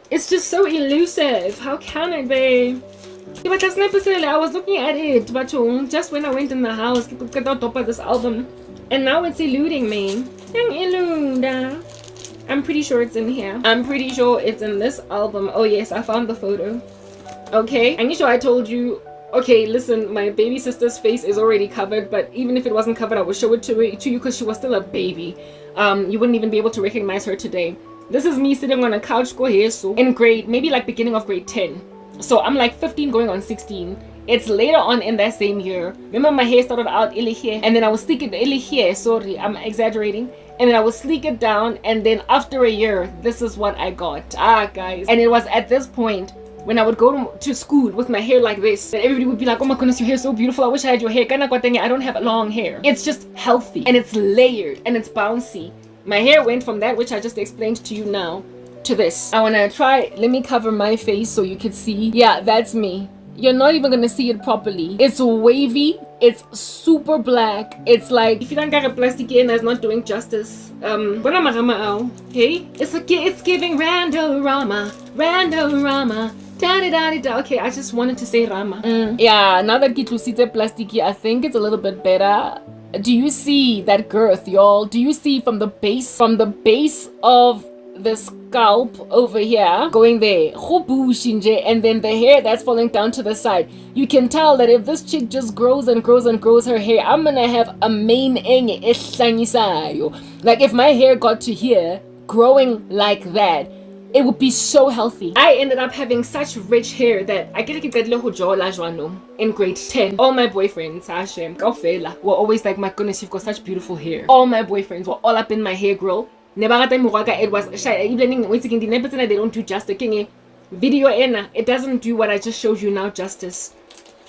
It's just so elusive. How can it be? Yeah, but that's not necessarily. I was looking at it, but just when I went in the house, get on top of this album, and now it's eluding me. I'm pretty sure it's in here. I'm pretty sure it's in this album. Oh yes, I found the photo. Okay, I'm sure I told you. Okay, listen, my baby sister's face is already covered, but even if it wasn't covered, I would show it to you because she was still a baby. You wouldn't even be able to recognize her today. This is me sitting on a couch in grade, maybe like beginning of grade 10. So I'm like 15 going on 16. It's later on in that same year. Remember, my hair started out illy here, and then I was sleek it illy here. Sorry, I'm exaggerating. And then I would sleek it down, and then after a year, this is what I got. Guys. And it was at this point when I would go to school with my hair like this, and everybody would be like, oh my goodness, your hair's so beautiful. I wish I had your hair. I don't have long hair. It's just healthy, and it's layered, and it's bouncy. My hair went from that, which I just explained to you now, to this. I want to try, let me cover my face so you can see. Yeah, that's me. You're not even going to see it properly. It's wavy. It's super black. It's like, if you don't got a plastic in, that's not doing justice. Okay? It's giving Randorama. Randorama. Da-da-da-da-da. Okay, I just wanted to say Rama. Yeah, now that Kitlusite Plastiki, I think it's a little bit better. Do you see that girth, y'all? Do you see from the base of the scalp over here going there, and then the hair that's falling down to the side? You can tell that if this chick just grows and grows and grows her hair, I'm gonna have a main enge. Like if my hair got to here growing like that, it would be so healthy. I ended up having such rich hair that I get in grade 10. All my boyfriends, were always like, my goodness, you've got such beautiful hair. All my boyfriends were all up in my hair, girl. It was they don't do justice. Video it doesn't do what I just showed you now justice.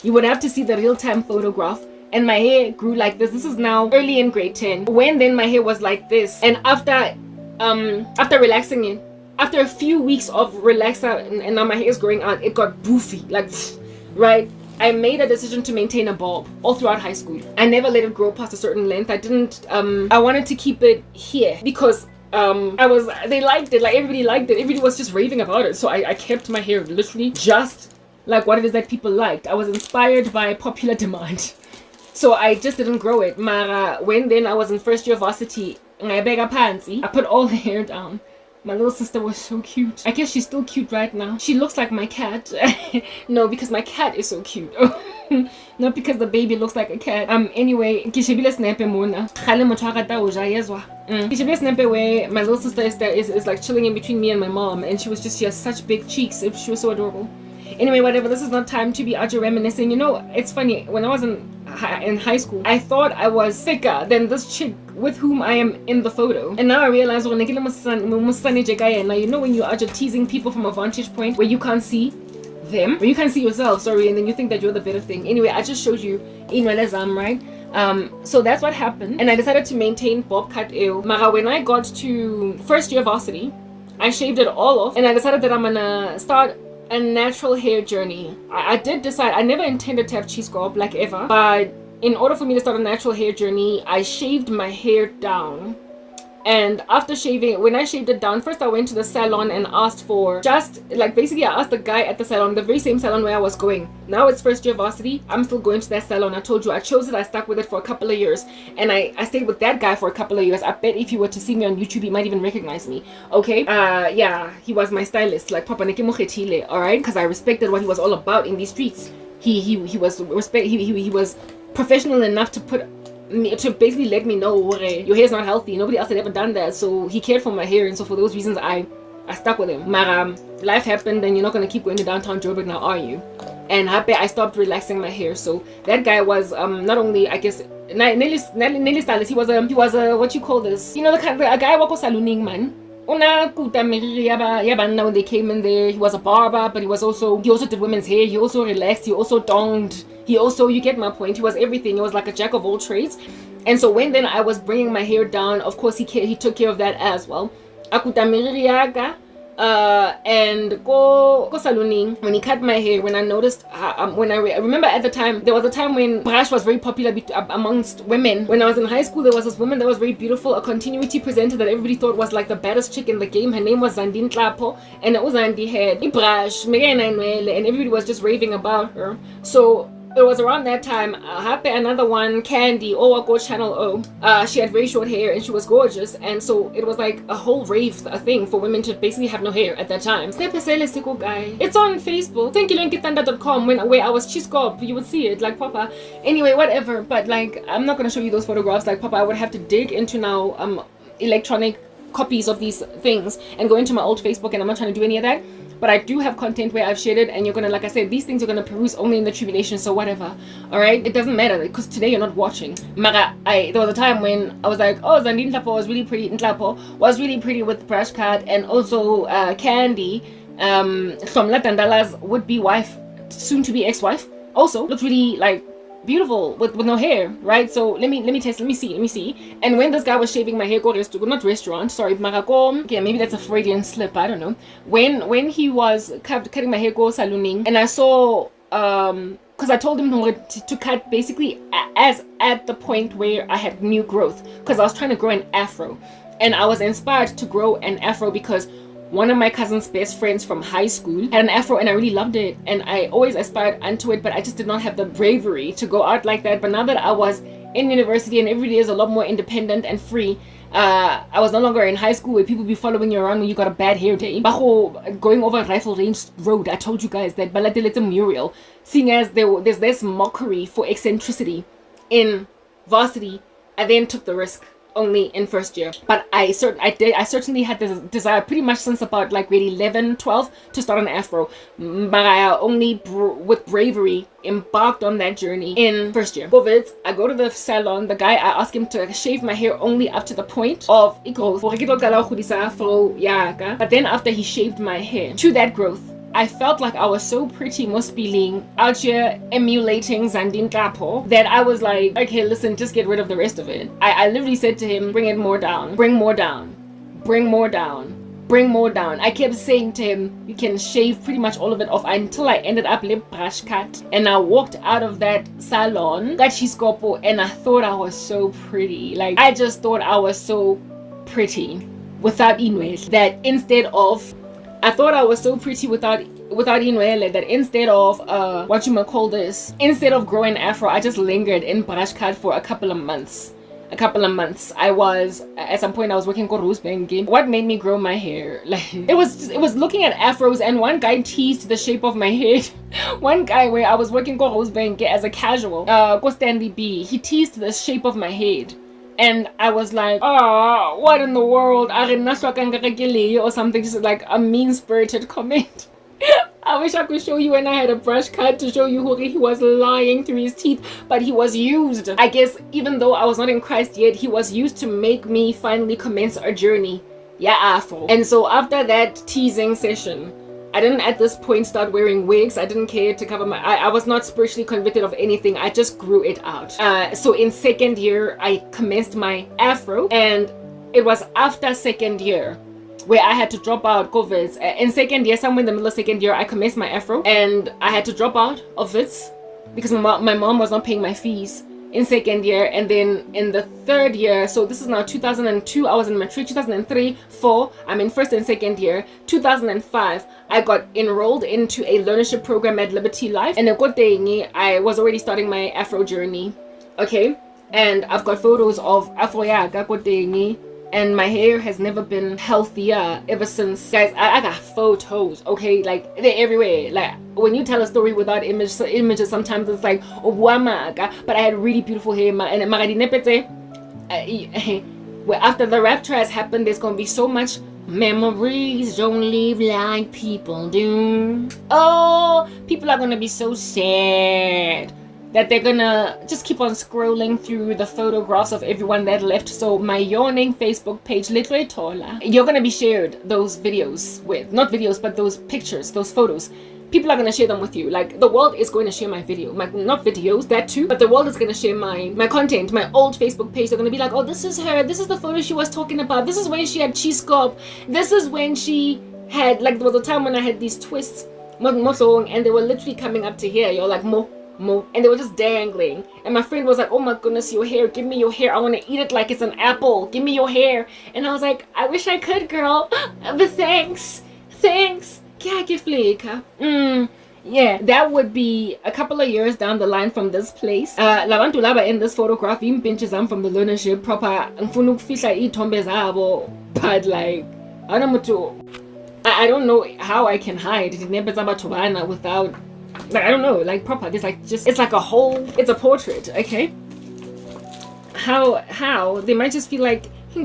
You would have to see the real-time photograph. And my hair grew like this. This is now early in grade 10. When then my hair was like this. And after relaxing it, after a few weeks of relaxer and now my hair is growing out, it got boofy, like, right? I made a decision to maintain a bob all throughout high school. I never let it grow past a certain length. I wanted to keep it here because they liked it, like everybody liked it. Everybody was just raving about it. So I kept my hair literally just like what it is that people liked. I was inspired by popular demand. So I just didn't grow it. Mara, when then I was in first year varsity, I put all the hair down. My little sister was so cute. I guess she's still cute right now. She looks like my cat. No, because my cat is so cute. Not because the baby looks like a cat. Anyway, Kishibile Snape Mona. Kishibile Snape where my little sister is like chilling in between me and my mom, and she has such big cheeks. She was so adorable. Anyway, whatever, this is not time to be out reminiscing. You know, it's funny, when I was in high school, I thought I was thicker than this chick with whom I am in the photo. And now I realize, now you know when you are just teasing people from a vantage point where you can't see them, where you can't see yourself, sorry, and then you think that you're the better thing. Anyway, I just showed you in Welezam, right? So that's what happened. And I decided to maintain bob cut ew. Mara, when I got to first year varsity, I shaved it all off and I decided that I'm gonna start a natural hair journey. I did decide, I never intended to have cheese scalp like ever, but in order for me to start a natural hair journey, I shaved my hair down. And after shaving, when I shaved it down, first I went to the salon and asked for just like, basically I asked the guy at the salon, the very same salon where I was going. Now it's first year varsity, I'm still going to that salon. I told you I chose it, I stuck with it for a couple of years, and I stayed with that guy for a couple of years. I bet if you were to see me on YouTube, he might even recognize me. Okay, yeah, he was my stylist, like Papa Nekemo, all right, because I respected what he was all about in these streets. He was professional enough to basically let me know your hair is not healthy. Nobody else had ever done that, so he cared for my hair, and so for those reasons I stuck with him. Life happened, and you're not gonna keep going to downtown Joburg now, are you? And I stopped relaxing my hair. So that guy was not only, I guess, nearly stylist. He was a what you call this? You know, a guy who was salooning man. When they came in there, he was a barber, but he also did women's hair. He also relaxed. He also donged. You get my point. He was everything. He was like a jack of all trades. And so when then I was bringing my hair down, of course he took care of that as well. And go saloning when he cut my hair. When I noticed, when I remember at the time, there was a time when brush was very popular amongst women. When I was in high school, there was this woman that was very beautiful, a continuity presenter that everybody thought was like the baddest chick in the game. Her name was Zandine Tlapo, and it was Zandi had brush, and everybody was just raving about her. So it was around that time, another one, Candy, go Channel O. She had very short hair and she was gorgeous, and so it was like a whole rave thing for women to basically have no hair at that time. It's on Facebook. Thank you, linkitanda.com. Where I was Chiscop, you would see it, like Papa. Anyway, whatever. But like, I'm not gonna show you those photographs, like Papa. I would have to dig into now electronic copies of these things and go into my old Facebook, and I'm not trying to do any of that. But I do have content where I've shared it, and you're gonna, like I said, these things you're gonna peruse only in the tribulation, so whatever. Alright? It doesn't matter, because today you're not watching. Mara, there was a time when I was like, oh, Zandine Tlapo was really pretty, Ntlapo was really pretty with brush cut, and also Candy, Hlongwane Tandala's would-be wife, soon to be ex-wife, also looked really like beautiful with no hair, right? So let me see. And when this guy was shaving my hair, okay, maybe that's a Freudian slip, I don't know. When he was cutting my hair, go salooning, and I saw because I told him to cut basically as at the point where I had new growth, because I was trying to grow an afro, and I was inspired to grow an afro because one of my cousin's best friends from high school had an afro, and I really loved it, and I always aspired unto it, but I just did not have the bravery to go out like that. But now that I was in university and every day is a lot more independent and free, I was no longer in high school where people be following you around when you got a bad hair day. Going over Rifle Range Road, I told you guys that Baladil a mural, seeing as there's this mockery for eccentricity in varsity. I then took the risk only in first year, but I certainly had this desire pretty much since about like grade 11, 12 to start an afro, but I only with bravery embarked on that journey in first year. COVID, I go to the salon, the guy, I ask him to shave my hair only up to the point of growth, but then after he shaved my hair to that growth, I felt like I was so pretty, must be out here emulating Zandine Tlapo, that I was like, okay, listen, just get rid of the rest of it. I literally said to him, bring it more down, bring more down, bring more down, bring more down. I kept saying to him, you can shave pretty much all of it off, until I ended up lip brush cut. And I walked out of that salon, and I thought I was so pretty. Like, I just thought I was so pretty without inwes, that instead of I thought I was so pretty without Inwele, that instead of instead of growing afro, I just lingered in brush cut for a couple of months. I was at some point I was working for Rosebank. What made me grow my hair? Like, it was looking at afros, and one guy teased the shape of my head. One guy where I was working for Rosebank as a casual, Stanley B, he teased the shape of my head. And I was like, oh, what in the world? Or something, just like a mean-spirited comment. I wish I could show you when I had a brush cut to show you who he was lying through his teeth, but he was used. I guess even though I was not in Christ yet, he was used to make me finally commence a journey. Yeah, Afro. And so after that teasing session, I didn't at this point start wearing wigs. I didn't care to cover my... I was not spiritually convicted of anything. I just grew it out. So in second year, I commenced my afro. And it was after second year where I had to drop out COVID. In second year, somewhere in the middle of second year, I commenced my afro. And I had to drop out of it because my mom was not paying my fees in second year. And then in the third year, so this is now 2002, I was in matric. 2003, 4, I'm in first and second year. 2005, I got enrolled into a learnership program at Liberty Life, and I was already starting my afro journey. Okay, and I've got photos of afro and my hair has never been healthier ever since. Guys, I got photos, okay? Like, they're everywhere. Like, when you tell a story without images, sometimes it's like, oh, but I had really beautiful hair. And well, after the rapture has happened, there's going to be so much memories don't live like people do. Oh, people are going to be so sad that they're gonna just keep on scrolling through the photographs of everyone that left. So my yawning Facebook page, literally Tola, you're gonna be shared those videos with, not videos, but those pictures, those photos. People are gonna share them with you. Like, the world is going to share my video, not videos, that too, but the world is gonna share my content, my old Facebook page. They're gonna be like, oh, this is her, this is the photo she was talking about, this is when she had cheese scope, this is when she had, like, there was a time when I had these twists, and they were literally coming up to here. You're like, mo, and they were just dangling. And my friend was like, oh my goodness, your hair, give me your hair. I want to eat it like it's an apple. Give me your hair. And I was like, I wish I could, girl. But thanks. Yeah, that would be a couple of years down the line from this place. Labantu laba in this photograph, impinches I'm from the learnership proper. But like, I don't know how I can hide without, like, I don't know, like, proper. There's like just, it's like a whole, it's a portrait, okay? How they might just feel like for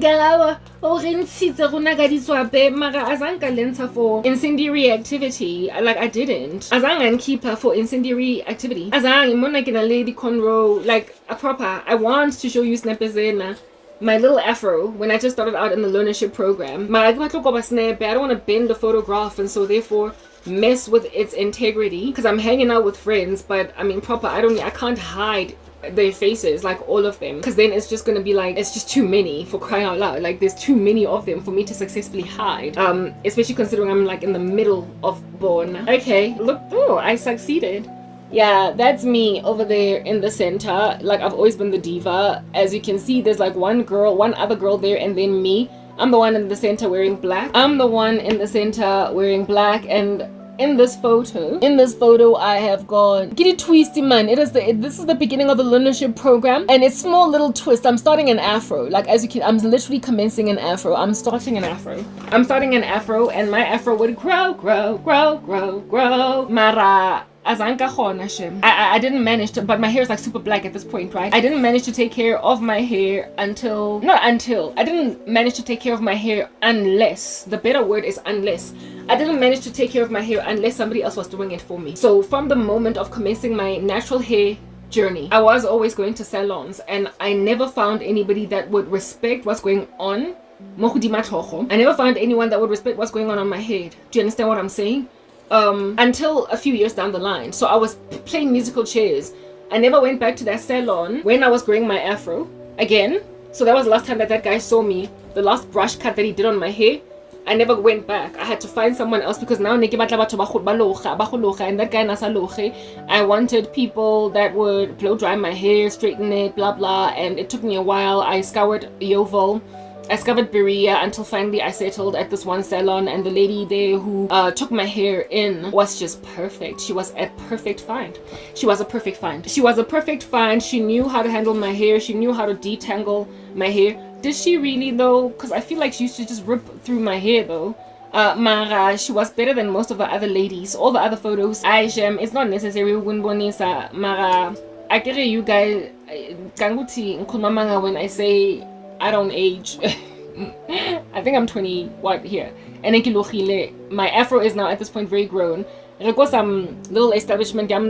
incendiary activity. Like, I didn't. Azangan keep her for incendiary activity. Azang mona kina lady conroe, like a proper. I want to show you snapezena. My little afro when I just started out in the learnership program. I don't want to bend the photograph, and so therefore mess with its integrity because I'm hanging out with friends. But I mean, proper, I can't hide their faces, like all of them, because then it's just gonna be like, it's just too many, for crying out loud. Like, there's too many of them for me to successfully hide, especially considering I'm like in the middle of Born. Okay, look, oh, I succeeded. Yeah, that's me over there in the center. Like, I've always been the diva. As you can see, there's like one other girl there, and then me. I'm the one in the center wearing black. And in this photo, I have gone get it twisty, man. This is the beginning of the learnership program, and it's small little twist. I'm starting an afro. Like, as you can, I'm literally commencing an afro. I'm starting an afro, and my afro would grow. Mara. I didn't manage to, but my hair is like super black at this point, right? I didn't manage to take care of my hair I didn't manage to take care of my hair unless, the better word is unless. I didn't manage to take care of my hair unless somebody else was doing it for me. So from the moment of commencing my natural hair journey, I was always going to salons, and I never found anybody that would respect what's going on. I never found anyone that would respect what's going on my head. Do you understand what I'm saying? Until a few years down the line. So I was playing musical chairs. I never went back to that salon when I was growing my afro again. So that was the last time that guy saw me. The last brush cut that he did on my hair, I never went back. I had to find someone else because now and that guy nasa. I wanted people that would blow dry my hair, straighten it, blah blah, and it took me a while. I scoured Yeovil, I scoured Berea until finally I settled at this one salon, and the lady there who took my hair in was just perfect. She was a perfect find. She was a perfect find. She knew how to handle my hair. She knew how to detangle my hair. Did she really though? Because I feel like she used to just rip through my hair though. Mara, she was better than most of the other ladies. All the other photos, it's not necessary Mara. I get it, you guys. When I say I don't age. I think I'm 20 what here. And my afro is now at this point very grown. There goes some little establishment not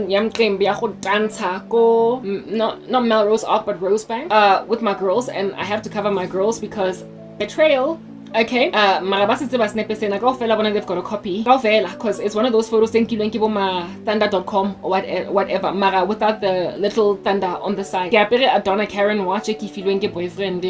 Melrose Arc but Rosebank with my girls, and I have to cover my girls because betrayal. Okay, they've got a copy because it's one of those photos thunder.com or whatever, mara without the little thunder on the side. Donna Karen watch boyfriend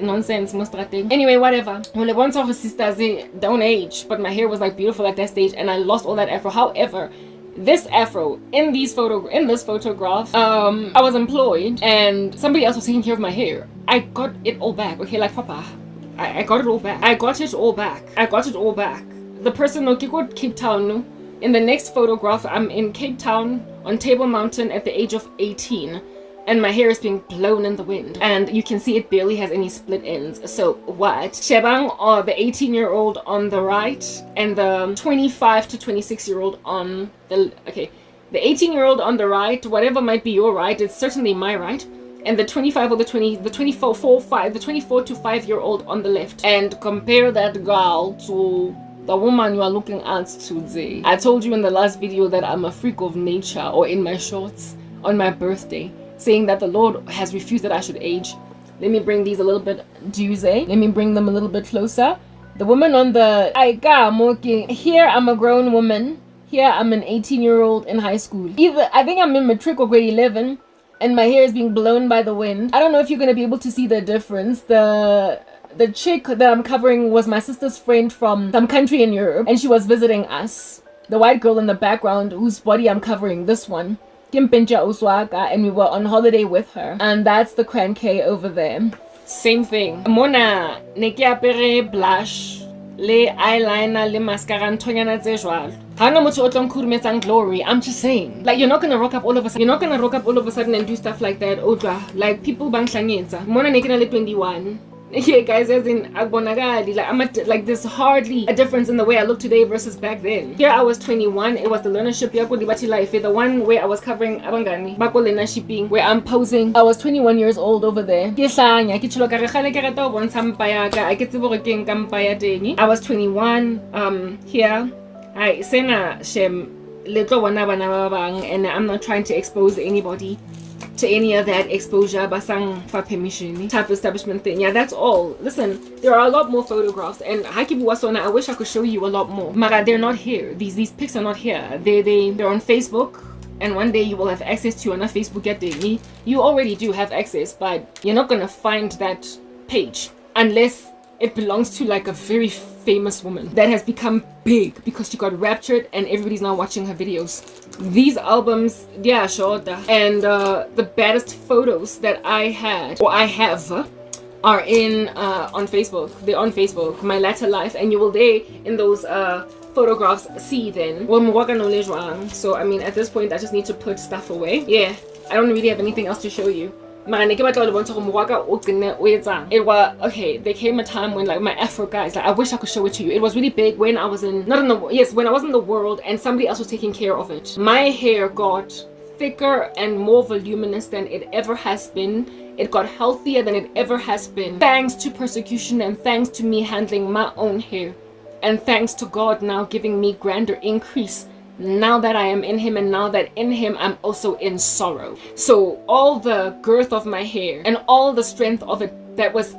nonsense. Anyway, whatever. Once of sisters don't age, but my hair was like beautiful at that stage, and I lost all that afro. However, this afro in this photograph, I was employed and somebody else was taking care of my hair. I got it all back. Okay, like papa. I got it all back. I got it all back. The person no Cape Town no. In the next photograph, I'm in Cape Town on Table Mountain at the age of 18, and my hair is being blown in the wind, and you can see it barely has any split ends. So what? Shebang, or the 18-year-old on the right, and the 25 to 26-year-old on the the 18-year-old on the right, whatever might be your right, it's certainly my right. And the 25 or the 24 to 5-year-old on the left. And compare that girl to the woman you are looking at today. I told you in the last video that I'm a freak of nature, or in my shorts on my birthday, saying that the Lord has refused that I should age. Let me bring these a little bit let me bring them a little bit closer. The woman on the here, I'm a grown woman. Here I'm an 18-year-old in high school. I think I'm in matric or grade 11. And my hair is being blown by the wind. I don't know if you're going to be able to see the difference. The the chick that I'm covering was my sister's friend from some country in Europe, and she was visiting us. The white girl in the background, whose body I'm covering, this one, Kimpincha Uswaka, and we were on holiday with her. And that's the Crank over there. Same thing. Mona ne ke apere blush, le eyeliner, le mascara, ntonyana tse jwalo. Hana motho o tlo nkhurumetsang glory. I'm just saying, like, you're not gonna rock up all of a sudden. You're not gonna rock up all of a sudden and do stuff like that. Odwa, like, people bang hlanyetsa. Mona ne ke na le 21. Yeah, guys, as in agbonagadi, like there's hardly a difference in the way I look today versus back then. Here I was 21. It was the learnership yako dibati life, the one where I was covering abangani bako lena shipping, where I'm posing. I was 21 years old over there. I was 21. Here I sena shem little wana bana bang, and I'm not trying to expose anybody to any of that exposure basang for permission type establishment thing. Yeah, that's all. Listen, there are a lot more photographs, and Hakibu Wasona, I wish I could show you a lot more. Mara, they're not here. These pics are not here. They're on Facebook, and one day you will have access to on a Facebook get me. You already do have access, but you're not gonna find that page unless it belongs to like a very famous woman that has become big because she got raptured and everybody's now watching her videos. These albums, yeah, sure. And the baddest photos that I had or I have are in on Facebook. They're on Facebook, my latter life, and you will there in those photographs see then. So I mean, at this point I just need to put stuff away. Yeah, I don't really have anything else to show you. It was okay. There came a time when like my Afro guys, like I wish I could show it to you. It was really big when I was in when I was in the world and somebody else was taking care of it. My hair got thicker and more voluminous than it ever has been. It got healthier than it ever has been, thanks to persecution and thanks to me handling my own hair, and thanks to God now giving me grander increase. Now that I am in him, and now that in him I'm also in sorrow. So all the girth of my hair and all the strength of it that was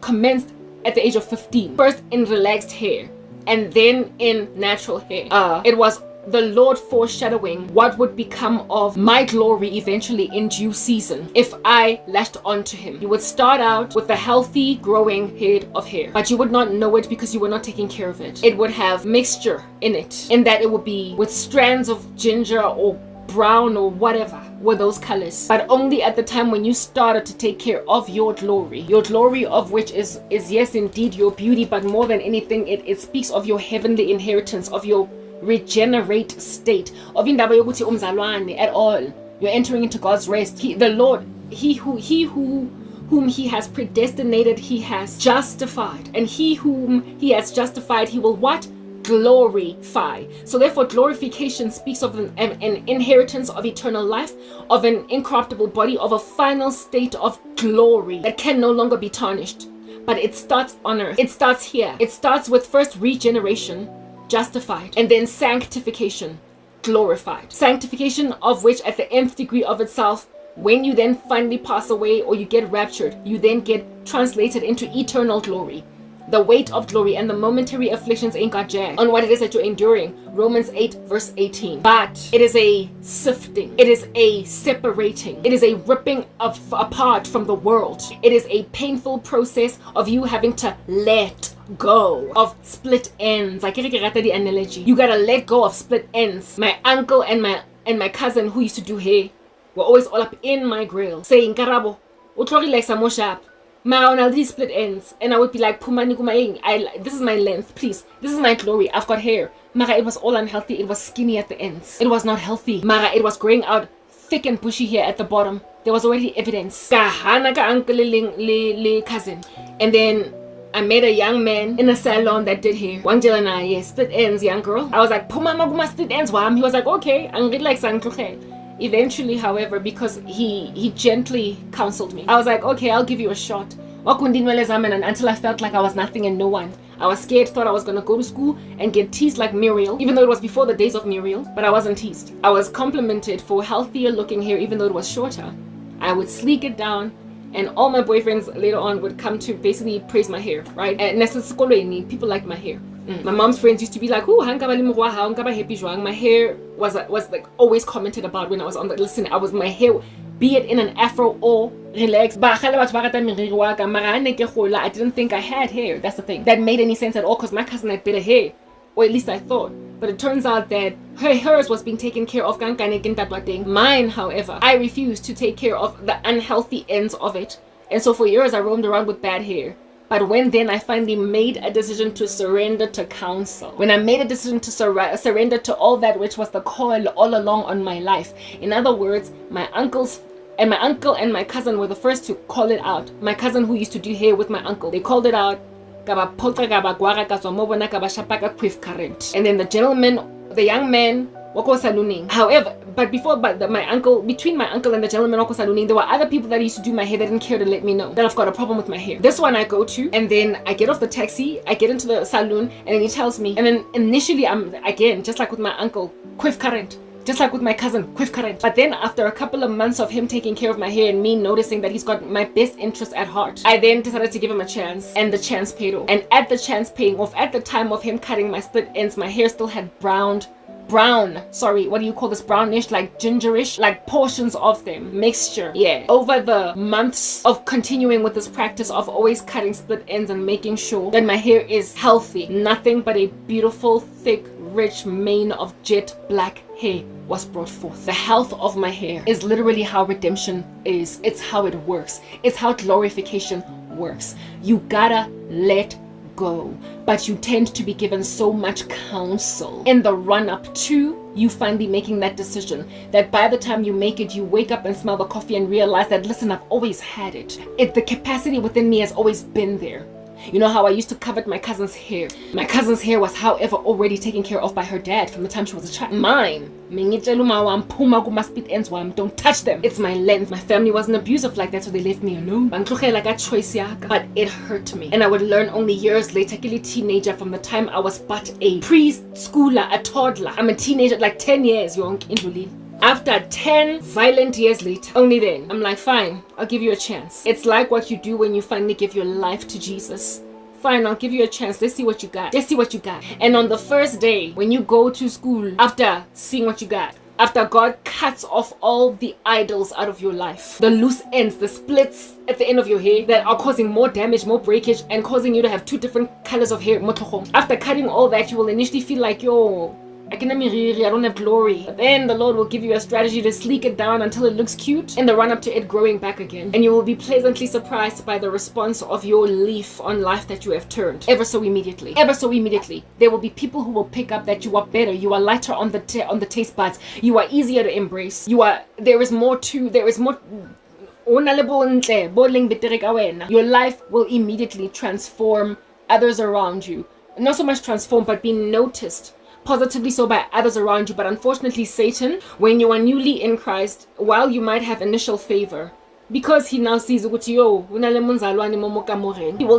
commenced at the age of 15, first in relaxed hair and then in natural hair, it was the Lord foreshadowing what would become of my glory eventually in due season if I latched onto him. You would start out with a healthy growing head of hair, but you would not know it because you were not taking care of it. It would have mixture in it, in that it would be with strands of ginger or brown or whatever were those colors, but only at the time when you started to take care of your glory of which is yes indeed your beauty, but more than anything it speaks of your heavenly inheritance, of your regenerate state, of indaba yokuthi umzalwane at all. You're entering into God's rest. The Lord, whom he has predestinated, he has justified, and he whom he has justified, he will what? Glorify. So therefore glorification speaks of an inheritance of eternal life, of an incorruptible body, of a final state of glory that can no longer be tarnished. But it starts on earth. It starts here. It starts with first regeneration, justified, and then sanctification, glorified. Sanctification of which at the nth degree of itself, when you then finally pass away or you get raptured, you then get translated into eternal glory. The weight of glory and the momentary afflictions ain't got jack on what it is that you're enduring. Romans 8 verse 18. But it is a sifting. It is a separating. It is a ripping apart from the world. It is a painful process of you having to let go of split ends. I can't get the analogy. You gotta let go of split ends. My uncle and my cousin who used to do hair were always all up in my grill saying, Karabo, utlori like some more sharp. Now these split ends, and I would be like, this is my length, please. This is my glory. I've got hair. Mara, it was all unhealthy. It was skinny at the ends. It was not healthy. Mara, it was growing out thick and bushy here at the bottom. There was already evidence. Kahana ka uncle le cousin. And then I met a young man in a salon that did hair. Wangelana, yes, split ends, young girl. I was like, Puma split ends, wam. He was like, okay, I'm good like Sankluche. Eventually, however, because he gently counseled me, I was like, okay, I'll give you a shot. Until I felt like I was nothing and no one. I was scared, thought I was going to go to school and get teased like Muriel, even though it was before the days of Muriel, but I wasn't teased. I was complimented for healthier looking hair, even though it was shorter. I would sleek it down, and all my boyfriends later on would come to basically praise my hair, right? And people liked my hair. My mom's friends used to be like, "Ooh, my hair was like always commented about when I was on the listen. My hair, be it in an afro or relaxed. I didn't think I had hair. That's the thing. That made any sense at all because my cousin had better hair. Or at least I thought. But it turns out that hers was being taken care of. Mine, however, I refused to take care of the unhealthy ends of it. And so for years I roamed around with bad hair. But when then I finally made a decision to surrender to counsel, when I made a decision to surrender to all that which was the call all along on my life. In other words, my uncle and my cousin were the first to call it out. My cousin who used to do hair with my uncle, they called it out. And then the young man, however, between my uncle and the gentleman, there were other people that used to do my hair that didn't care to let me know that I've got a problem with my hair. This one I go to, and then I get off the taxi, I get into the saloon, and then he tells me, and then initially I'm, again, just like with my uncle, quiff current. Just like with my cousin, quiff current. But then after a couple of months of him taking care of my hair and me noticing that he's got my best interest at heart, I then decided to give him a chance, and the chance paid off. And at the chance paying off, at the time of him cutting my split ends, my hair still had brownish, like gingerish, like portions of them, mixture. Yeah. Over the months of continuing with this practice of always cutting split ends and making sure that my hair is healthy, nothing but a beautiful, thick, rich mane of jet black hair was brought forth. The health of my hair is literally how redemption is. It's how it works. It's how glorification works. You gotta let go, but you tend to be given so much counsel in the run-up to you finally making that decision, that by the time you make it, you wake up and smell the coffee and realize that, listen, I've always had it. The capacity within me has always been there. You know how I used to covet my cousin's hair? My cousin's hair was, however, already taken care of by her dad from the time she was a child. Mine, don't touch them. It's my length. My family wasn't abusive like that, so they left me alone. But it hurt me. And I would learn only years later, a teenager, from the time I was but a preschooler, a toddler. I'm a teenager, like 10 years, After 10 violent years later, only then, I'm like, fine, I'll give you a chance. It's like what you do when you finally give your life to Jesus. Fine, I'll give you a chance. Let's see what you got. And on the first day, when you go to school, after seeing what you got, after God cuts off all the idols out of your life, the loose ends, the splits at the end of your hair that are causing more damage, more breakage, and causing you to have two different colors of hair. After cutting all that, you will initially feel like, I don't have glory. But then the Lord will give you a strategy to sleek it down until it looks cute in the run up to it growing back again. And you will be pleasantly surprised by the response of your leaf on life that you have turned ever so immediately. There will be people who will pick up that you are better, you are lighter on the taste buds, you are easier to embrace, there is more. Your life will immediately transform others around you. Not so much transform, but be noticed positively so by others around you. But unfortunately, Satan, when you are newly in Christ, while you might have initial favor, because he now sees he will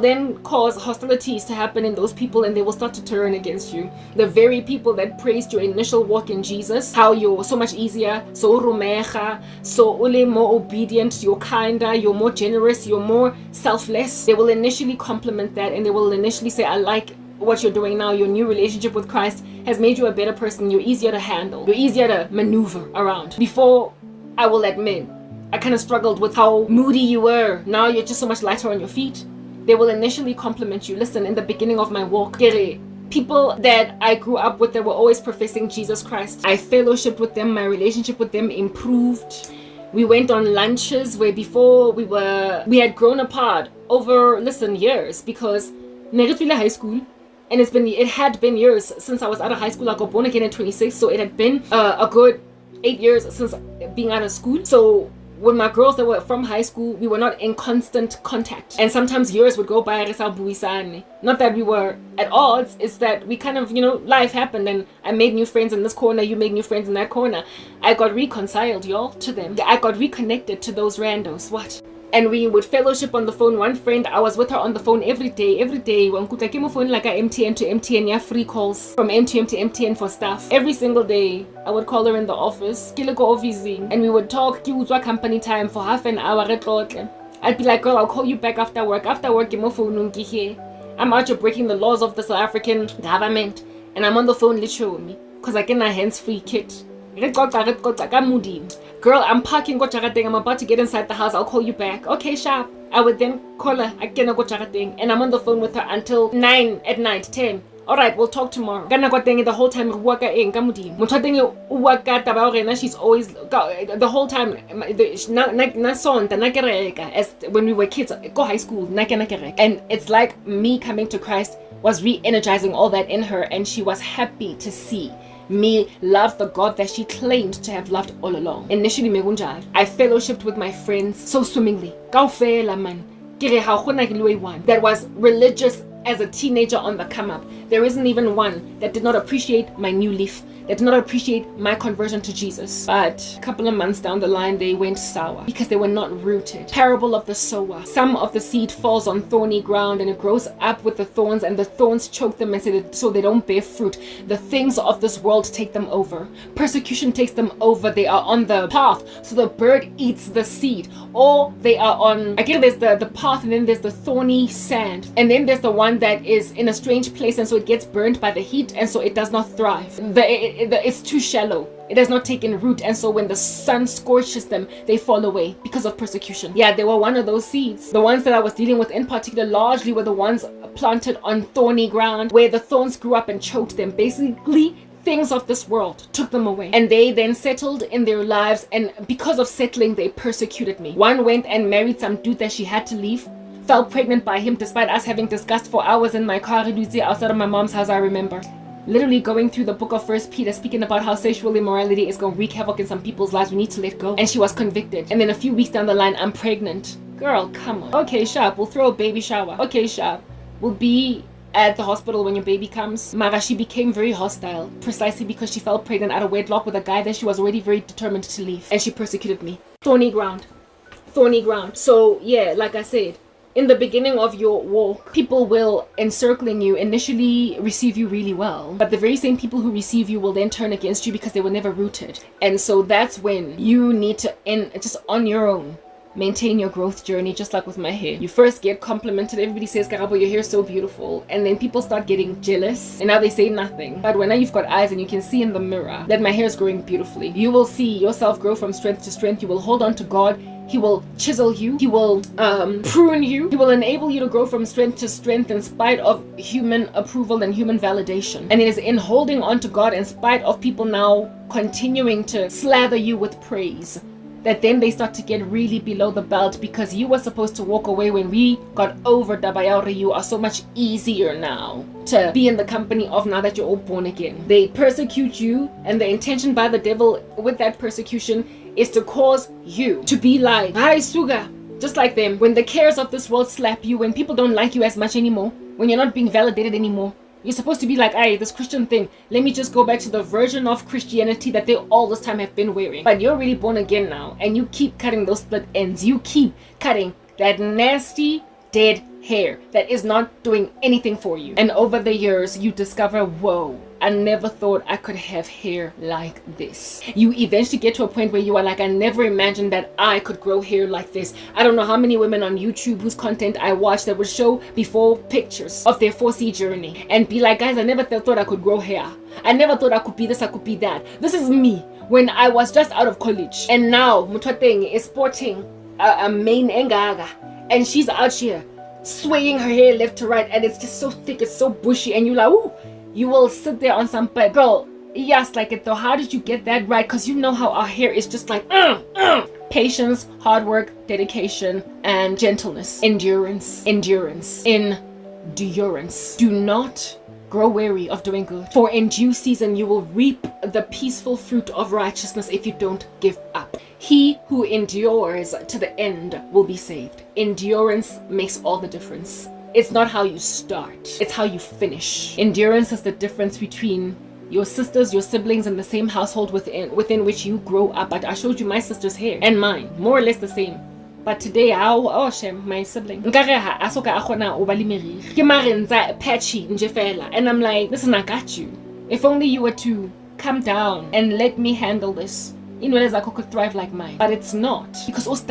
then cause hostilities to happen in those people, and they will start to turn against you. The very people that praised your initial walk in Jesus, how you're so much easier, so rumecha, so more obedient, you're kinder, you're more generous, you're more selfless, they will initially compliment that, and they will initially say, I like what you're doing now. Your new relationship with Christ has made you a better person. You're easier to handle. You're easier to maneuver around. Before, I will admit, I kind of struggled with how moody you were. Now you're just so much lighter on your feet. They will initially compliment you. Listen, in the beginning of my walk, people that I grew up with that were always professing Jesus Christ, I fellowshipped with them. My relationship with them improved. We went on lunches where before we had grown apart over, years, because high school. And it had been years since I was out of high school. I got born again at 26, so it had been a good 8 years since being out of school. So with my girls that were from high school, we were not in constant contact, and sometimes years would go by. Not that we were at odds, it's that we kind of, life happened, and I made new friends in this corner, you made new friends in that corner. I got reconciled, to them. I got reconnected to those randos. And we would fellowship on the phone. One friend, I was with her on the phone every day. Phone like a MTN to MTN, free calls from MTN to MTN for stuff. Every single day, I would call her in the office, and we would talk, company time for half an hour. I'd be like, girl, I'll call you back after work. After work, phone. I'm out here breaking the laws of the South African government, and I'm on the phone literally because I get my hands-free kit. Girl, I'm parking go thing. I'm about to get inside the house. I'll call you back. Okay, sharp. I would then call her again go thing, and I'm on the phone with her until 9 at night, 10. Alright, we'll talk tomorrow. The whole time she's always the whole time as when we were kids, go high school, and it's like me coming to Christ was re-energizing all that in her, and she was happy to see me love the God that she claimed to have loved all along. Initially, I fellowshipped with my friends so swimmingly. That was religious as a teenager on the come up. There isn't even one that did not appreciate my new leaf, that did not appreciate my conversion to Jesus. But a couple of months down the line, they went sour because they were not rooted. Parable of the sower. Some of the seed falls on thorny ground and it grows up with the thorns, and the thorns choke them and so they don't bear fruit. The things of this world take them over. Persecution takes them over. They are on the path, so the bird eats the seed. Or they are on, again, there's the path, and then there's the thorny sand. And then there's the one that is in a strange place, and so it gets burned by the heat, and so it does not thrive. It's too shallow. It has not taken root, and so when the sun scorches them, they fall away because of persecution. Yeah, they were one of those seeds. The ones that I was dealing with in particular largely were the ones planted on thorny ground where the thorns grew up and choked them. Basically, things of this world took them away, and they then settled in their lives, and because of settling, they persecuted me. One went and married some dude that she had to leave, fell pregnant by him despite us having discussed for hours in my car outside of my mom's house, I remember. Literally going through the book of 1 Peter, speaking about how sexual immorality is going to wreak havoc in some people's lives. We need to let go. And she was convicted. And then a few weeks down the line, I'm pregnant. Girl, come on. Okay, sharp. We'll throw a baby shower. Okay, sharp. We'll be at the hospital when your baby comes. Mara, she became very hostile precisely because she fell pregnant out of wedlock with a guy that she was already very determined to leave. And she persecuted me. Thorny ground. Thorny ground. So, yeah, like I said, in the beginning of your walk, people will, encircling you, initially receive you really well. But the very same people who receive you will then turn against you because they were never rooted. And so that's when you need to, just on your own, maintain your growth journey, just like with my hair. You first get complimented. Everybody says, Karabo, your hair is so beautiful. And then people start getting jealous. And now they say nothing. But when now you've got eyes and you can see in the mirror that my hair is growing beautifully, you will see yourself grow from strength to strength. You will hold on to God. He will chisel you. He will prune you. He will enable you to grow from strength to strength in spite of human approval and human validation. And it is in holding on to God in spite of people now continuing to slather you with praise that then they start to get really below the belt, because you were supposed to walk away when we got over Dabayauri. You are so much easier now to be in the company of now that you're all born again. They persecute you, and the intention by the devil with that persecution is to cause you to be like, Hai Suga, just like them. When the cares of this world slap you, when people don't like you as much anymore, when you're not being validated anymore, you're supposed to be like, hey, this Christian thing, let me just go back to the version of Christianity that they all this time have been wearing. But you're really born again now, and you keep cutting those split ends. You keep cutting that nasty, dead hair that is not doing anything for you. And over the years, you discover, whoa, I never thought I could have hair like this. You eventually get to a point where you are like, I never imagined that I could grow hair like this. I don't know how many women on YouTube whose content I watch that would show before pictures of their 4C journey and be like, guys, I never thought I could grow hair. I never thought I could be this, I could be that. This is me when I was just out of college. And now Mutwateng is sporting a main engaga, and she's out here swaying her hair left to right, and it's just so thick, it's so bushy, and you're like, ooh, you will sit there on some bed. Girl, yes, like it though. How did you get that right? Because you know how our hair is just like, patience, hard work, dedication, and gentleness. Endurance. Do not grow weary of doing good, for in due season you will reap the peaceful fruit of righteousness if you don't give up. He who endures to the end will be saved. Endurance makes all the difference. It's not how you start, it's how you finish. Endurance is the difference between your sisters, your siblings in the same household within which you grow up. But I showed you my sister's hair and mine, more or less the same. But today, my sibling, patchy, and I'm like, listen, I got you. If only you were to come down and let me handle this. inwele zakho could thrive like mine, but it's not, because as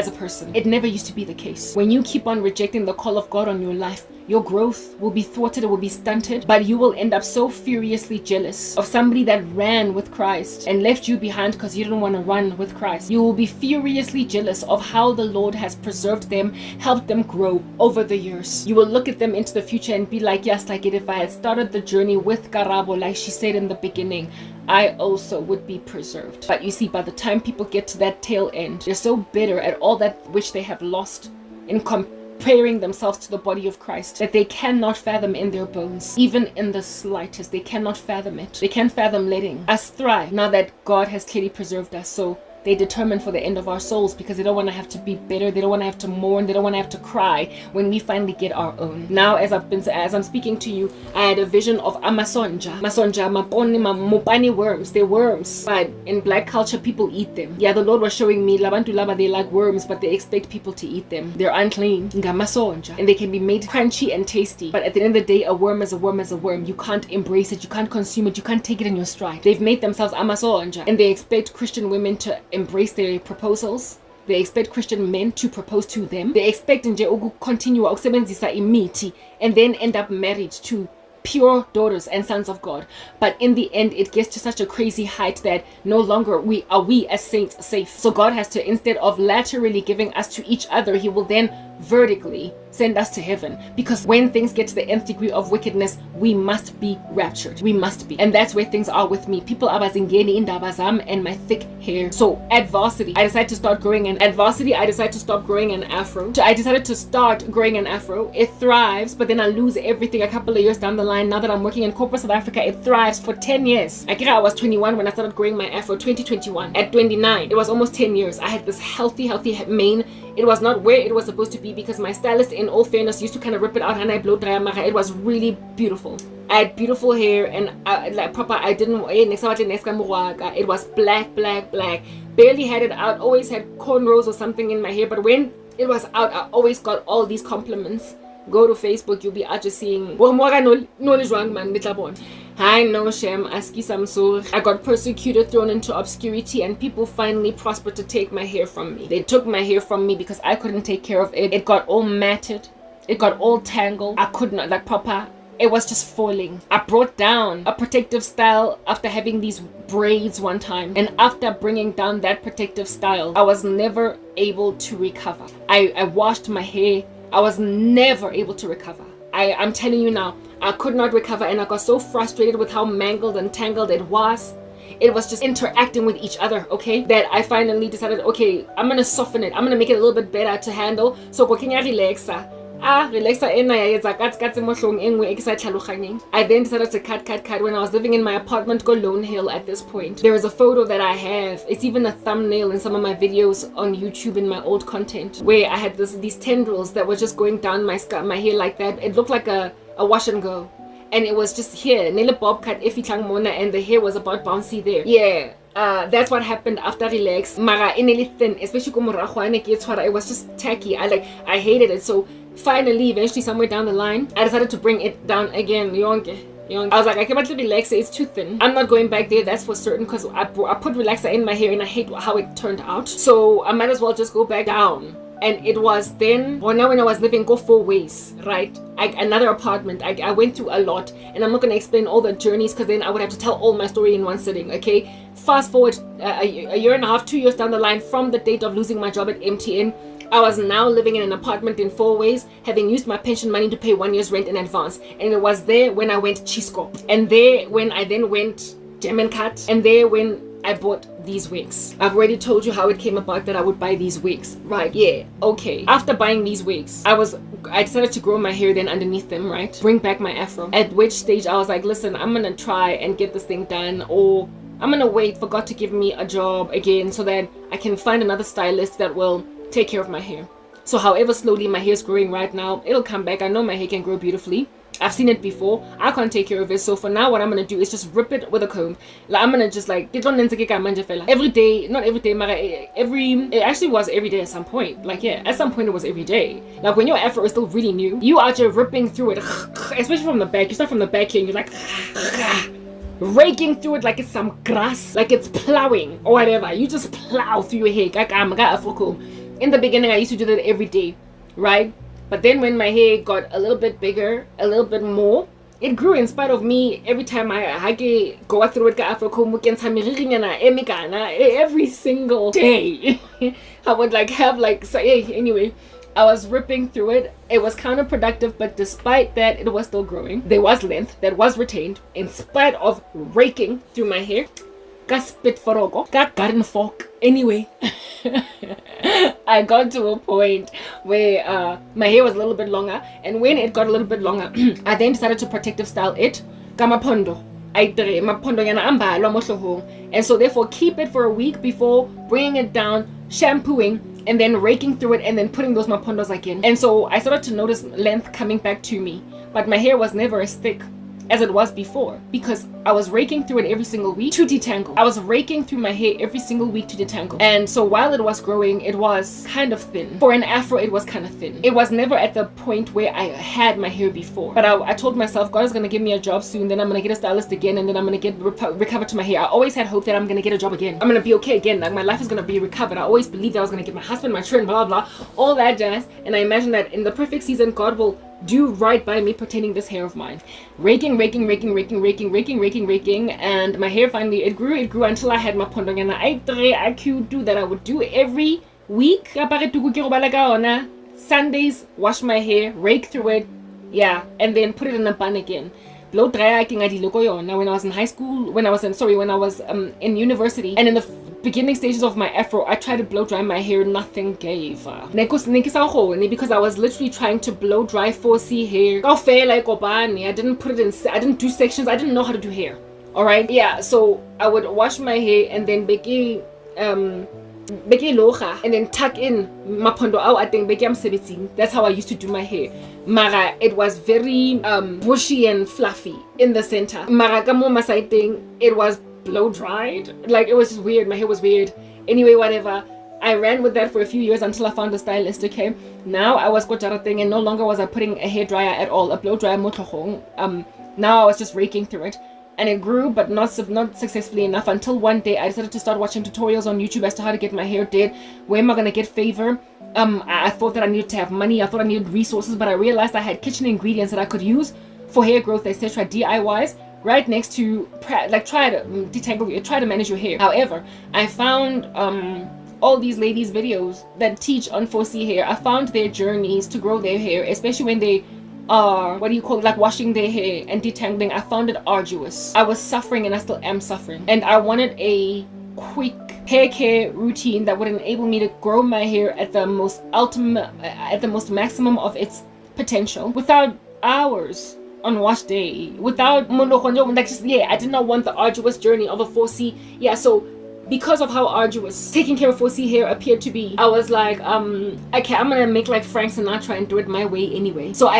a person, it never used to be the case. When you keep on rejecting the call of God on your life, your growth will be thwarted, it will be stunted, but you will end up so furiously jealous of somebody that ran with Christ and left you behind because you didn't want to run with Christ. You will be furiously jealous of how the Lord has preserved them, helped them grow over the years. You will look at them into the future and be like, yes, like it, if I had started the journey with Karabo, like she said in the beginning, I also would be preserved. But you see, by the time people get to that tail end, they're so bitter at all that which they have lost in comparing themselves to the body of Christ that they cannot fathom in their bones, even in the slightest. They cannot fathom it. They can't fathom letting us thrive now that God has clearly preserved us. So they determine for the end of our souls, because they don't want to have to be bitter, they don't want to have to mourn, they don't want to have to cry when we finally get our own. Now, as I'm speaking to you, I had a vision of masonja, mopani worms. They're worms, but in black culture, people eat them. Yeah, the Lord was showing me labantu laba, they like worms, but they expect people to eat them. They're unclean, masonja, and they can be made crunchy and tasty. But at the end of the day, a worm is a worm is a worm. You can't embrace it, you can't consume it, you can't take it in your stride. They've made themselves masonja, and they expect Christian women to embrace their proposals. They expect Christian men to propose to them. They expect nje continue ukusebenzisa imithi and then end up married to pure daughters and sons of God. But in the end, it gets to such a crazy height that no longer we as saints safe. So God has to, instead of laterally giving us to each other, he will then vertically send us to heaven, because when things get to the nth degree of wickedness, we must be raptured. We must be. And that's where things are with me. People abazingeni indabazam and my thick hair. So at varsity, I decided to start growing an stop growing an afro. So I decided to start growing an afro. It thrives, but then I lose everything a couple of years down the line. Now that I'm working in corporate South Africa, it thrives for 10 years. I was 21 when I started growing my afro, 2021. At 29, it was almost 10 years. I had this healthy mane. It was not where it was supposed to be, because my stylist, in all fairness, used to kind of rip it out and I blow dry. It was really beautiful. I had beautiful hair, and I didn't, it was black. Barely had it out, always had cornrows or something in my hair, but when it was out, I always got all these compliments. Go to Facebook, you'll be out just seeing, I know, Shem, aski samsur. I got persecuted, thrown into obscurity, and people finally prospered to take my hair from me. They took my hair from me because I couldn't take care of it. It got all matted. It got all tangled. I could not, it was just falling. I brought down a protective style after having these braids one time. And after bringing down that protective style, I was never able to recover. I washed my hair. I was never able to recover. I'm telling you now, I could not recover, and I got so frustrated with how mangled and tangled it was. It was just interacting with each other, okay? That I finally decided, okay, I'm gonna soften it. I'm gonna make it a little bit better to handle. So relaxa. I then decided to cut when I was living in my apartment go Lone Hill. At this point, there is a photo that I have, it's even a thumbnail in some of my videos on YouTube in my old content, where I had these tendrils that were just going down my hair like that. It looked like a wash and go, and it was just here nele bob cut and the hair was about bouncy there. Yeah, that's what happened after relax. Mara inele thin, especially it was just tacky. I hated it. So finally, eventually, somewhere down the line, I decided to bring it down again. I was like, I can't relaxer, it's too thin. I'm not going back there, that's for certain, because I put relaxer in my hair and I hate how it turned out. So I might as well just go back down. And it was then, when I was living go 4 ways, right? Another apartment. I went through a lot, and I'm not going to explain all the journeys, because then I would have to tell all my story in one sitting, okay? Fast forward a year and a half, 2 years down the line from the date of losing my job at MTN, I was now living in an apartment in 4 ways, having used my pension money to pay 1 year's rent in advance. And it was there when I went Chisco, and there when I then went German Cut, and there when I bought these wigs. I've already told you how it came about that I would buy these wigs, right? Yeah, okay. After buying these wigs, I decided to grow my hair then underneath them, right? Bring back my afro. At which stage I was like, listen, I'm gonna try and get this thing done, or I'm gonna wait for God to give me a job again so that I can find another stylist that will take care of my hair. So however slowly my hair is growing right now, it'll come back. I know my hair can grow beautifully. I've seen it before. I can't take care of it. So for now, what I'm gonna do is just rip it with a comb. I'm gonna just every day, not every day, it actually was every day at some point. At some point it was every day. When your afro is still really new, you are just ripping through it, especially from the back. You start from the back here and you're like raking through it like it's some grass, like it's plowing or whatever. You just plow through your hair. In the beginning, I used to do that every day, right? But then when my hair got a little bit bigger, a little bit more, it grew in spite of me. Every time I go through it, every single day, I would like have like, so anyway, I was ripping through it. It was counterproductive, but despite that, it was still growing. There was length that was retained in spite of raking through my hair. Garden fork. Anyway, I got to a point where my hair was a little bit longer, and when it got a little bit longer, I then decided to protective style it. Kamapondo. And so therefore keep it for a week before bringing it down, shampooing, and then raking through it, and then putting those mapondos again. And so I started to notice length coming back to me, but my hair was never as thick as it was before because I was raking through it every single week to detangle. I was raking through my hair every single week to detangle. And so while it was growing, it was kind of thin. For an afro, it was kind of thin. It was never at the point where I had my hair before. But I told myself, God is going to give me a job soon, then I'm going to get a stylist again, and then I'm going to get recover to my hair. I always had hope that I'm going to get a job again. I'm going to be okay again. Like my life is going to be recovered. I always believed that I was going to get my husband, my children, blah, blah, blah, all that jazz. And I imagine that in the perfect season, God will do right by me pertaining this hair of mine. Raking, and my hair finally, it grew until I had my pondong. I could do that. I would do every week. Sundays, wash my hair, rake through it, and then put it in a bun again. Blow dry when I was in high school, when I was in university, and in the beginning stages of my afro, I tried to blow dry my hair, nothing gave. Because I was literally trying to blow dry 4C hair. I didn't put it in, I didn't do sections, I didn't know how to do hair. Alright? Yeah, so I would wash my hair and then and then tuck in mapondo out. I think that's how I used to do my hair. Mara, it was very bushy and fluffy in the center. Mara kamo thing, it was blow dried. Like it was just weird. My hair was weird. Anyway, whatever. I ran with that for a few years until I found a stylist. Okay, now I was kojara thing, and no longer was I putting a hair dryer at all, a blow dryer motlogong. Now I was just raking through it. And it grew, but not successfully enough, until one day I decided to start watching tutorials on YouTube as to how to get my hair did. Where am I going to get favor? I thought that I needed to have money. I thought I needed resources, but I realized I had kitchen ingredients that I could use for hair growth, etc. DIYs, right next to, like, try to detangle, try to manage your hair. However, I found all these ladies' videos that teach on 4C hair. I found their journeys to grow their hair, especially when they are, like washing their hair and detangling. I found it arduous. I was suffering, and I still am suffering. And I wanted a quick hair care routine that would enable me to grow my hair at the most maximum of its potential without hours on wash day, without I did not want the arduous journey of a 4C. So because of how arduous taking care of 4C hair appeared to be, I was like, okay, I'm gonna make like Frank Sinatra and do it my way anyway. So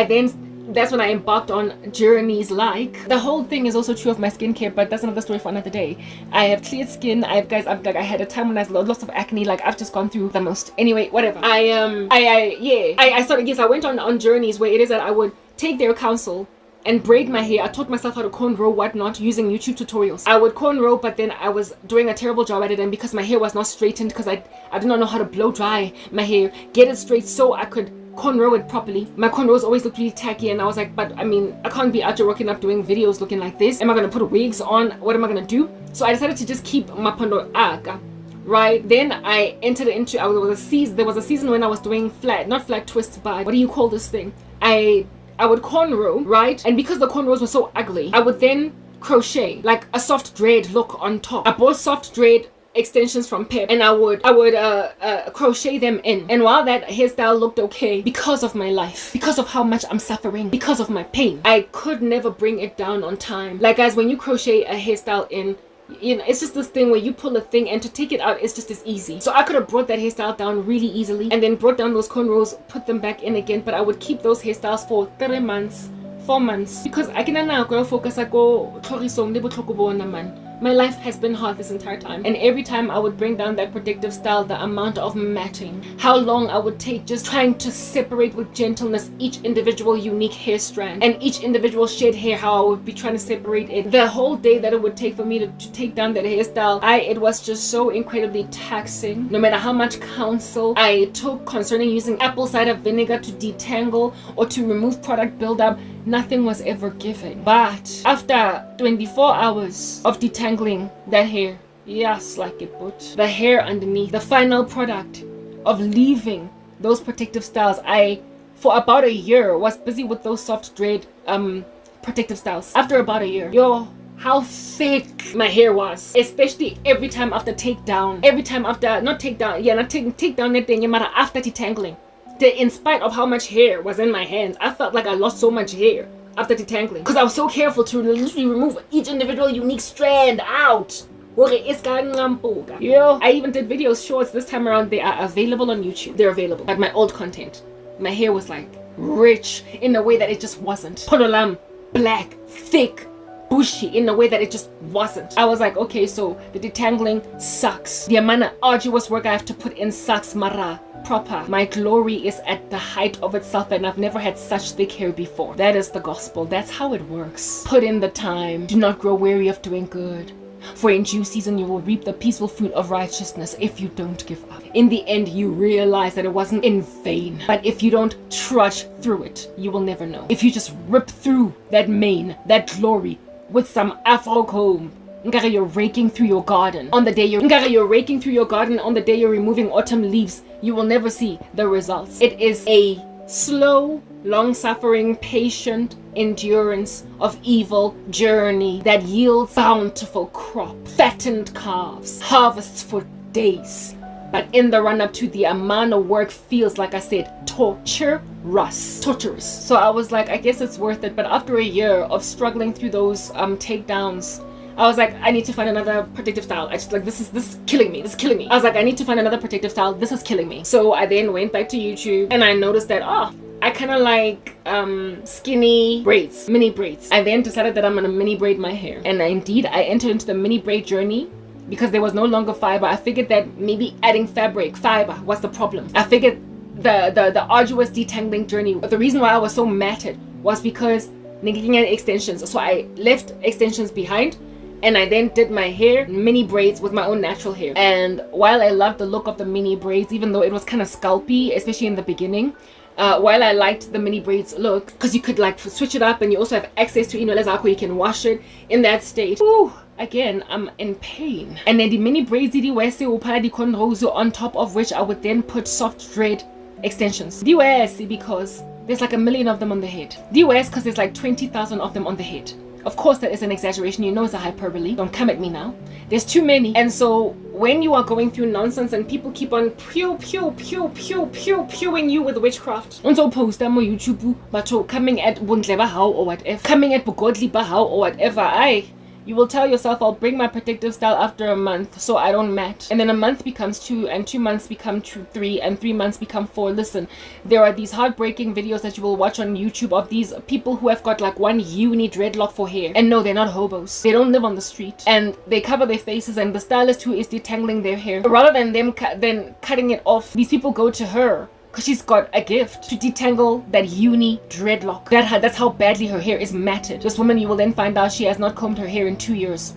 that's when I embarked on journeys like, the whole thing is also true of my skincare, but that's another story for another day. I have clear skin. I had a time when I had lots of acne. Like I've just gone through the most. Anyway, whatever. I started, I went on journeys where it is that I would take their counsel and braid my hair. I taught myself how to cornrow, whatnot, using YouTube tutorials. I would cornrow, but then I was doing a terrible job at it, and because my hair was not straightened, because I did not know how to blow dry my hair, get it straight so I could cornrow it properly. My cornrows always looked really tacky, and I was like, but I mean, I can't be out here working up doing videos looking like this. Am I gonna put wigs on? What am I gonna do? So I decided to just keep my pondo aga. Right, then I entered into, there was a season when I was doing not flat twists, but what do you call this thing? I would cornrow, right? And because the cornrows were so ugly, I would then crochet like a soft dread look on top. I bought soft dread extensions from Pep, and I would crochet them in. And while that hairstyle looked okay, because of my life, because of how much I'm suffering, because of my pain, I could never bring it down on time. Like guys, when you crochet a hairstyle in, it's just this thing where you pull a thing, and to take it out is just as easy. So I could have brought that hairstyle down really easily, and then brought down those cornrows, put them back in again, but I would keep those hairstyles for 4 months, because I can now go focus, I go man. My life has been hard this entire time, and every time I would bring down that protective style, the amount of matting, how long I would take just trying to separate with gentleness each individual unique hair strand and each individual shed hair, how I would be trying to separate it, the whole day that it would take for me to take down that hairstyle, it was just so incredibly taxing. No matter how much counsel I took concerning using apple cider vinegar to detangle or to remove product buildup, nothing was ever given. But after 24 hours of detangling that hair, yes, like it put the hair underneath, the final product of leaving those protective styles, I for about a year was busy with those soft dread protective styles. After about a year, how thick my hair was, especially every time after takedown, after detangling. In spite of how much hair was in my hands, I felt like I lost so much hair after detangling because I was so careful to literally remove each individual unique strand out. I even did videos, shorts this time around. They are available on YouTube. They're available. But my old content, my hair was like rich in a way that it just wasn't. Podolam, black, thick, bushy in a way that it just wasn't. I was like, okay, so the detangling sucks. The amount of arduous work I have to put in sucks, mara. Proper. My glory is at the height of itself, and I've never had such thick hair before. That is the gospel. That's how it works. Put in the time. Do not grow weary of doing good, for in due season you will reap the peaceful fruit of righteousness if you don't give up. In the end, you realize that it wasn't in vain. But if you don't trudge through it, you will never know. If you just rip through that mane, that glory, with some afro comb, you're raking through your garden. On the day you're raking through your garden, on the day you're removing autumn leaves, you will never see the results. It is a slow, long-suffering, patient endurance of evil journey that yields bountiful crop, fattened calves, harvests for days. But in the run-up to the amount of work feels, like I said, torturous. So I was like, I guess it's worth it. But after a year of struggling through those takedowns, I was like, I need to find another protective style. I just like, this is killing me. I was like, I need to find another protective style. This is killing me. So I then went back to YouTube and I noticed that, I kind of like skinny braids, mini braids. I then decided that I'm gonna mini braid my hair. And indeed, I entered into the mini braid journey because there was no longer fiber. I figured that maybe adding fiber was the problem. I figured the arduous detangling journey, the reason why I was so matted was because negating extensions. So I left extensions behind. And I then did my hair mini braids with my own natural hair. And while I loved the look of the mini braids, even though it was kind of scalpy, especially in the beginning, while I liked the mini braids look, because you could like switch it up and you also have access to you can wash it in that state. Ooh, again, I'm in pain. And then the mini braids on top of which I would then put soft dread extensions. Because there's like 1 million of them on the head. Because there's like 20,000 of them on the head. Of course, that is an exaggeration. You know it's a hyperbole. Don't come at me now. There's too many. And so when you are going through nonsense and people keep on pewing you with witchcraft. And so post them on YouTube, but coming at Bundleba how or whatever. Coming at Bugodli how or whatever. You will tell yourself, I'll bring my protective style after a month so I don't mat. And then a month becomes 2, and 2 months become 3, and 3 months become 4. Listen, there are these heartbreaking videos that you will watch on YouTube of these people who have got like one uni dreadlock for hair. And no, they're not hobos. They don't live on the street. And they cover their faces, and the stylist who is detangling their hair, rather than them cutting it off, these people go to her. Because she's got a gift to detangle that uni dreadlock. That's how badly her hair is matted. This woman, you will then find out she has not combed her hair in 2 years.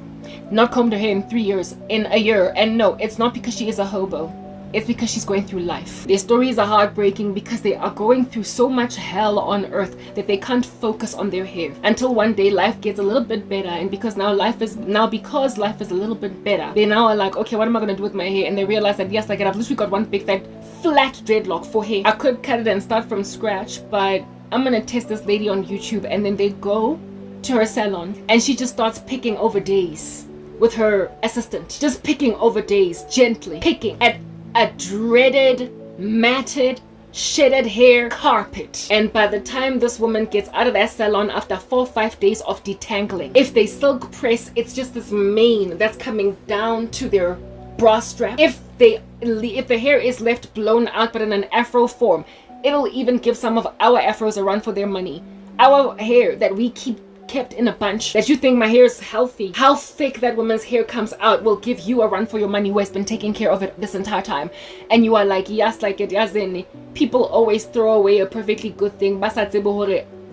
Not combed her hair in 3 years. In a year. And no, it's not because she is a hobo. It's because she's going through life. Their stories are heartbreaking because they are going through so much hell on earth that they can't focus on their hair. Until one day life gets a little bit better, and because life is a little bit better, they now are like, okay, what am I gonna do with my hair? And they realize that yes, I've literally got one big fat flat dreadlock for hair. I could cut it and start from scratch, but I'm gonna test this lady on YouTube. And then they go to her salon and she just starts picking over days with her assistant, just picking over days, gently picking at a dreaded, matted, shedded hair carpet. And by the time this woman gets out of that salon after 4 or 5 days of detangling, if they silk press, it's just this mane that's coming down to their bra strap. If the hair is left blown out but in an afro form, it'll even give some of our afros a run for their money. Our hair that we keep kept in a bunch, that you think my hair is healthy. How thick that woman's hair comes out will give you a run for your money who has been taking care of it this entire time. And you are like, yes, like it, yes, then people always throw away a perfectly good thing.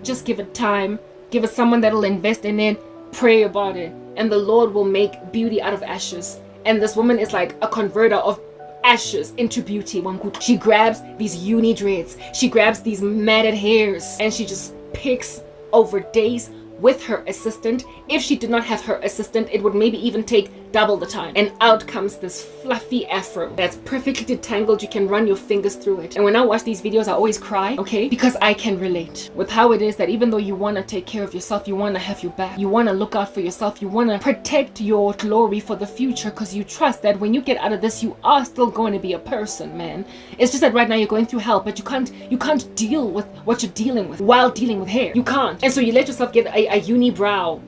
Just give it time. Give it someone that'll invest in it. Pray about it. And the Lord will make beauty out of ashes. And this woman is like a converter of ashes into beauty. She grabs these uni dreads. She grabs these matted hairs. And she just picks over days with her assistant. If she did not have her assistant, it would maybe even take double the time. And out comes this fluffy afro that's perfectly detangled. You can run your fingers through it. And when I watch these videos, I always cry, okay? Because I can relate with how it is that even though you want to take care of yourself, you want to have your back, you want to look out for yourself, you want to protect your glory for the future, because you trust that when you get out of this, you are still going to be a person, man. It's just that right now you're going through hell, but you can't deal with what you're dealing with while dealing with hair. You can't. And so you let yourself get a unibrow.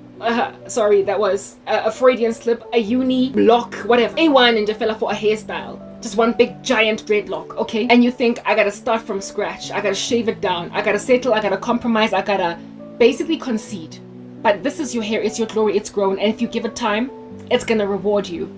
Sorry, that was a Freudian slip. A uni lock, whatever. A1 and fella for a hairstyle. Just one big giant dreadlock, okay? And you think, I gotta start from scratch. I gotta shave it down. I gotta settle. I gotta compromise. I gotta basically concede. But this is your hair. It's your glory. It's grown. And if you give it time, it's gonna reward you.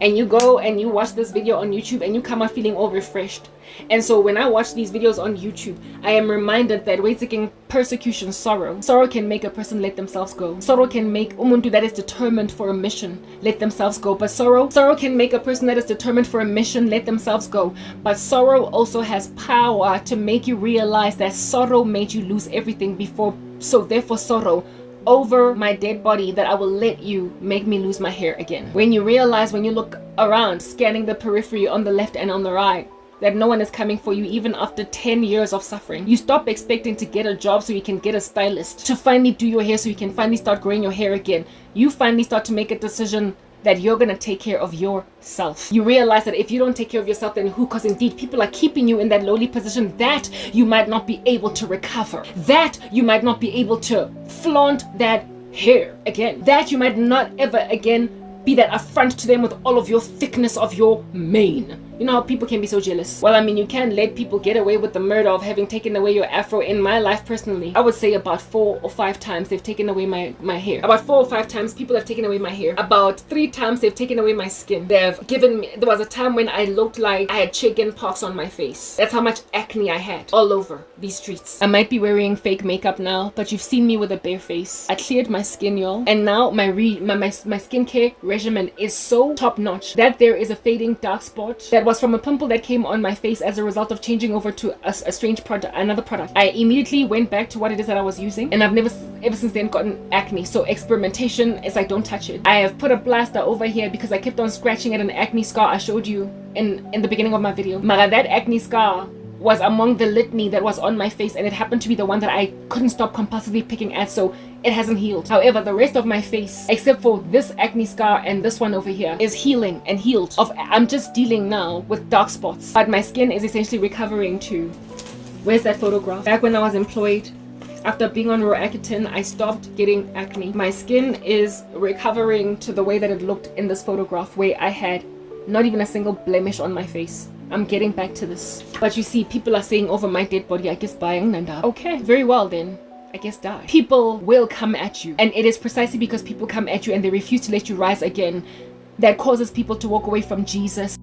And you go and you watch this video on YouTube and you come out feeling all refreshed. And so when I watch these videos on YouTube, I am reminded that waiting persecution, sorrow can make a person let themselves go. Sorrow can make umuntu that is determined for a mission let themselves go. But sorrow can make a person that is determined for a mission let themselves go. But sorrow also has power to make you realize that sorrow made you lose everything before. So therefore sorrow, over my dead body, that I will let you make me lose my hair again. When you realize, when you look around, scanning the periphery on the left and on the right, that no one is coming for you even after 10 years of suffering. You stop expecting to get a job so you can get a stylist, to finally do your hair so you can finally start growing your hair again. You finally start to make a decision that you're going to take care of yourself. You realize that if you don't take care of yourself, then who? Because indeed people are keeping you in that lowly position that you might not be able to recover, that you might not be able to flaunt that hair again, that you might not ever again be that affront to them with all of your thickness of your mane. You know how people can be so jealous? Well, I mean, you can let people get away with the murder of having taken away your afro. In my life personally, I would say about 4 or 5 times they've taken away my hair. About 4 or 5 times people have taken away my hair. About 3 times they've taken away my skin. They've given me, there was a time when I looked like I had chicken pox on my face. That's how much acne I had all over these streets. I might be wearing fake makeup now, but you've seen me with a bare face. I cleared my skin, y'all. And now my skincare regimen is so top notch that there is a fading dark spot that was from a pimple that came on my face as a result of changing over to a strange product, another product. I immediately went back to what it is that I was using, and I've never ever since then gotten acne. So experimentation is like, don't touch it. I have put a plaster over here because I kept on scratching at an acne scar I showed you in the beginning of my video. Mara, that acne scar was among the litany that was on my face, and it happened to be the one that I couldn't stop compulsively picking at, so it hasn't healed. However, the rest of my face, except for this acne scar and this one over here, is healing and healed. I'm just dealing now with dark spots, but my skin is essentially recovering too. Where's that photograph? Back when I was employed, after being on Roaccutane, I stopped getting acne. My skin is recovering to the way that it looked in this photograph, where I had not even a single blemish on my face. I'm getting back to this. But you see, people are saying over my dead body, I guess buying nanda. Okay, very well then. I guess die. People will come at you. And it is precisely because people come at you and they refuse to let you rise again that causes people to walk away from Jesus.